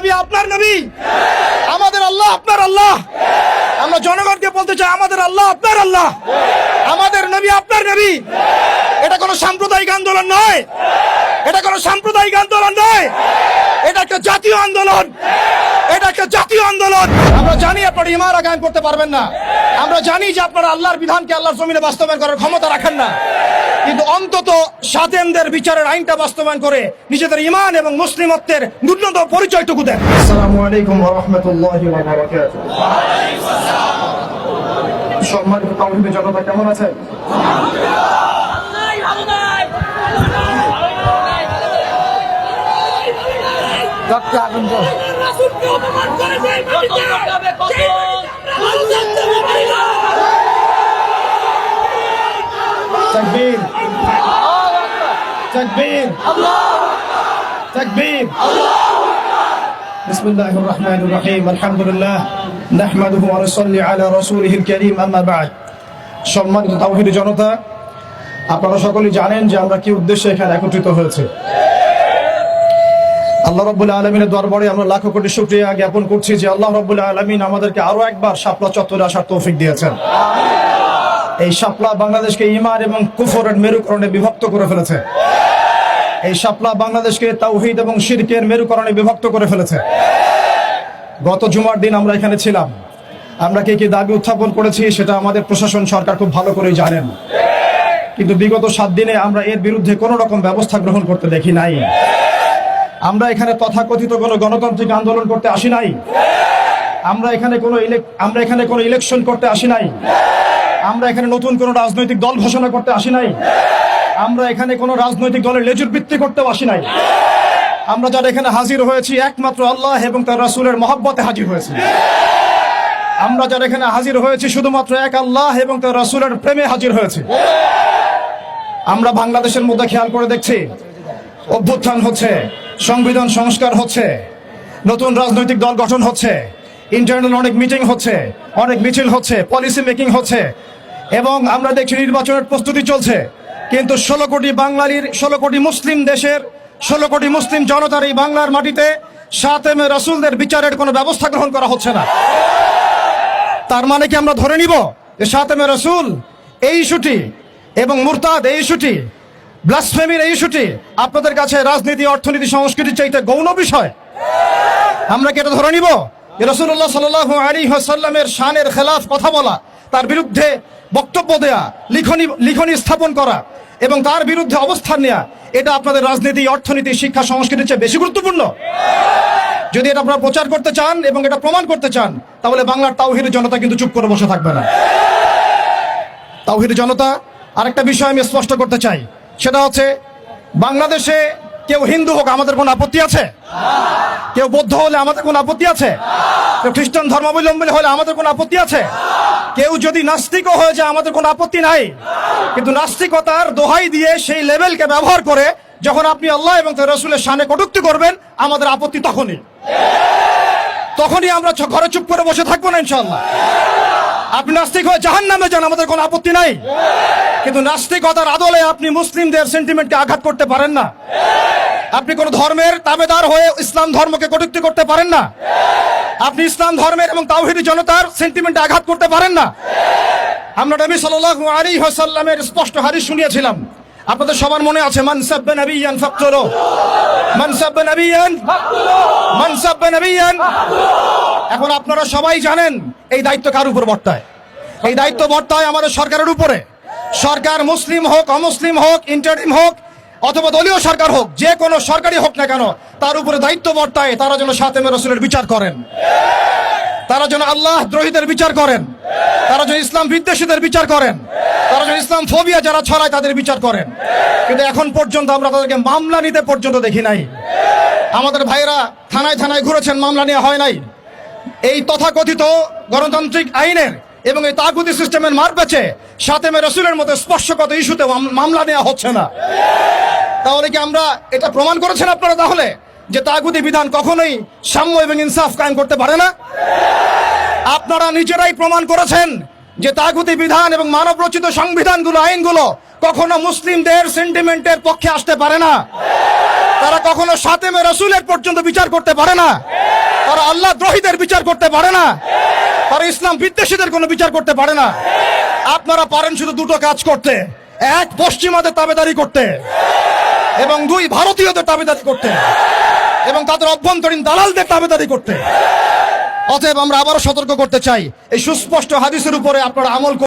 নবী আপনার নবী, আমাদের আল্লাহ আপনার আল্লাহ। আমরা জনগণকে বলতে চাই আমাদের আল্লাহ আপনার আল্লাহ, আমাদের নবী আপনার নবী। এটা কোনো সাম্প্রদায়িক আন্দোলন নয়, এটা কোনো সাম্প্রদায়িক আন্দোলন নয়, এটা একটা জাতীয় আন্দোলন, এটা একটা জাতীয় আন্দোলন। আমরা জানি আপনারা ইমারা কায়েম করতে পারবেন না, আমরা জানি যে আপনারা আল্লাহর বিধানকে আল্লাহর জমিনে বাস্তবায়ন করার ক্ষমতা রাখেন না, কিন্তু অন্তত সাতেমদের বিচারের আইনটা বাস্তবায়ন করে নিজেদের ঈমান এবং মুসলিমত্বের ন্যূনতম পরিচয়টুকু দেন। আসসালামু আলাইকুম ওয়া রাহমাতুল্লাহি ওয়া বারাকাতুহু। সম্মানিত তাওহীদি জনতা, কেমন আছেন? তাকবীর, তাকবীর, তাকবীর। বিসমিল্লাহির রহমানির রহিম। আলহামদুলিল্লাহ নাহমাদুহু ওয়া নুসাল্লি আলা রাসূলিহিল কারীম, আম্মা বা'দ। সম্মানিত তাওহীদি জনতা, আপনারা সকলেই জানেন যে আমরা কি উদ্দেশ্যে এখানে একত্রিত হয়েছে। আল্লাহ রাব্বুল আলামিনের দরবারে আমরা লাখো কোটি শুকরিয়া জ্ঞাপন করছি যে আল্লাহ রাব্বুল আলামিন আমাদেরকে আরো একবার শাপলা চত্বরে আসার তৌফিক দিয়েছেন। এই শাপলা বাংলাদেশকে ঈমান এবং কুফরের মেরুকরণে বিভক্ত করে ফেলেছে। এই শাপলা বাংলাদেশকে তাওহীদ এবং শিরকের মেরুকরণে বিভক্ত করে ফেলেছে। গত জুমার দিন আমরা এখানে ছিলাম, আমরা কি কি দাবি উত্থাপন করেছি সেটা আমাদের প্রশাসন সরকার খুব ভালো করেই জানেন, কিন্তু বিগত 7 দিনে আমরা এর বিরুদ্ধে কোনো রকম ব্যবস্থা গ্রহণ করতে দেখি নাই। আমরা এখানে তথাকথিত কোনো গণতান্ত্রিক আন্দোলন করতে আসি নাই, আমরা এখানে কোনো ইলেকশন করতে আসি নাই, আমরা এখানে নতুন কোনো রাজনৈতিক দল ঘোষণা করতে আসি নাই, আমরা এখানে কোনো রাজনৈতিক দলের লেজুর বৃত্তি করতেও আসি নাই। আমরা যারা এখানে হাজির হয়েছি একমাত্র আল্লাহ এবং তার রাসূলের মহব্বতে হাজির হয়েছি। আমরা যারা এখানে হাজির হয়েছি শুধুমাত্র এক আল্লাহ এবং তার রাসূলের প্রেমে হাজির হয়েছি। আমরা বাংলাদেশের মধ্যে খেয়াল করে দেখছি অভ্যুত্থান হচ্ছে, সংবিধান সংস্কার হচ্ছে, নতুন রাজনৈতিক দল গঠন হচ্ছে, ইন্টারনাল অনেক মিটিং হচ্ছে, অনেক মিছিল হচ্ছে, পলিসি মেকিং হচ্ছে, এবং আমরা দেখছি নির্বাচনের প্রস্তুতি চলছে। কিন্তু 16 কোটি বাঙালির, 16 কোটি মুসলিম দেশের, 16 কোটি মুসলিম জনতার এই বাংলার মাটিতে সাতেমে রাসূলদের বিচারের কোনো ব্যবস্থা গ্রহণ করা হচ্ছে না। তার মানে কি আমরা ধরে নিব যে সাতেমে রাসূল এই ইস্যুটি এবং মুরতাদ এই ইস্যুটি, ব্লাসফেমির এই ইস্যুটি আপনাদের কাছে রাজনীতি, অর্থনীতি, সংস্কৃতির চাইতে গৌণ বিষয়? আমরা কি এটা ধরে নিব যে রাসূলুল্লাহ সাল্লাল্লাহু আলাইহি ওয়াসাল্লামের শানের খেলাফ কথা বলা, তার বিরুদ্ধে বক্তব্য দেয়া, লিখনি স্থাপন করা এবং তার বিরুদ্ধে অবস্থান নেওয়া, এটা আপনাদের রাজনীতি, অর্থনীতি, শিক্ষা, সংস্কৃতির চেয়ে বেশি গুরুত্বপূর্ণ? যদি এটা আপনারা প্রচার করতে চান এবং এটা প্রমাণ করতে চান, তাহলে বাংলার তাওহীদি জনতা কিন্তু চুপ করে বসে থাকবে না। তাওহীদি জনতা, আরেকটা বিষয় আমি স্পষ্ট করতে চাই, সেটা হচ্ছে বাংলাদেশে কেউ হিন্দু হোক আমাদের কোনো আপত্তি আছে? কেউ বৌদ্ধ হলে আমাদের কোনো আপত্তি আছে? কেউ খ্রিস্টান ধর্মাবলম্বী হলে আমাদের কোনো আপত্তি আছে? কেউ যদি নাস্তিকও হয়ে যায় আমাদের কোনো আপত্তি নাই, কিন্তু নাস্তিকতার দোহাই দিয়ে সেই লেভেলকে ব্যবহার করে যখন আপনি আল্লাহ এবং তার রাসূলের শানে কটূক্তি করবেন, আমাদের আপত্তি তখনই আমরা ঘরে চুপ করে বসে থাকবো না ইনশাআল্লাহ। আপনি নাস্তিক হয়ে জাহান্নামে যান, আমাদের কোনো আপত্তি নাই, কিন্তু নাস্তিকতার আদলে আপনি মুসলিমদের সেন্টিমেন্টকে আঘাত করতে পারেন না। আপনি কোন ধর্মের তাবেদার হয়ে ইসলাম ধর্মকে কটূক্তি করতে পারেন না। আপনি ইসলাম ধর্মের এবং তাওহীদি জনতার সেন্টিমেন্টে আঘাত করতে পারেন না। আমরা নবী সাল্লাল্লাহু আলাইহি ওয়াসাল্লামের স্পষ্ট হাদিস শুনিয়েছিলাম, আপনাদের সবার মনে আছে, মান সাব্বা নাবিয়ান ফাকতুলু, মান সাব্বা নাবিয়ান ফাকতুলু, মান সাব্বা নাবিয়ান। এখন আপনারা সবাই জানেন এই দায়িত্ব কার উপর বর্তায়? এই দায়িত্ব বর্তায় আমাদের সরকারের উপরে। সরকার মুসলিম হোক, অমুসলিম হোক, ইন্টারিম হোক অথবা দলীয় সরকার হোক, যে কোনো সরকারই হোক না কেন, তার উপরে দায়িত্ব বর্তায় তারা যেন সাতেমে রাসূলের বিচার করেন, তারা যেন আল্লাহ দ্রোহীদের বিচার করেন, তারা যেন ইসলাম বিদ্বেষীদের বিচার করেন, তারা যেন ইসলাম ফোবিয়া যারা ছড়ায় তাদের বিচার করেন। কিন্তু এখন পর্যন্ত আমরা তাদেরকে মামলা নিতে পর্যন্ত দেখি নাই। আমাদের ভাইরা থানায় থানায় ঘুরেছেন, মামলা নেওয়া হয় নাই। এই তথাকথিত গণতান্ত্রিক আইনের এবং এই তাগুতি সিস্টেমের মার পেছে সাতেমে রাসূলের মতো স্পর্শগত ইস্যুতে মামলা নেওয়া হচ্ছে না। তাহলে কি আমরা এটা প্রমাণ করেছেন আপনারা তাহলে যে তাগুতি বিধান কখনোই সাম্য এবং ইনসাফ কায়েম করতে পারে না? আপনারা নিজেরাই প্রমাণ করেছেন যে তাগুতি বিধান এবং মানব রচিত সংবিধানগুলো, আইনগুলো কখনো মুসলিমদের সেন্টিমেন্টের পক্ষে আসতে পারে না। তারা কখনো সাতেমে রাসূলের পর্যন্ত বিচার করতে পারে না। তারা আল্লাহ দ্রোহীদের বিচার করতে পারে না, তারা ইসলাম বিদ্বেষীদের কোনো বিচার করতে পারে না। আপনারা পারেন শুধু দুটো কাজ করতে, এক পশ্চিমাদের তাবেদারি করতে এবং দুই ভারতীয়দের তাবেদারি করতে এবং তাদের অভ্যন্তরীণ দালালদের তাবেদারি করতে। অতএব আমরা আবারও সতর্ক করতে চাই, এই সুস্পষ্ট হাদিসের উপরে আপনারা আমল করুন।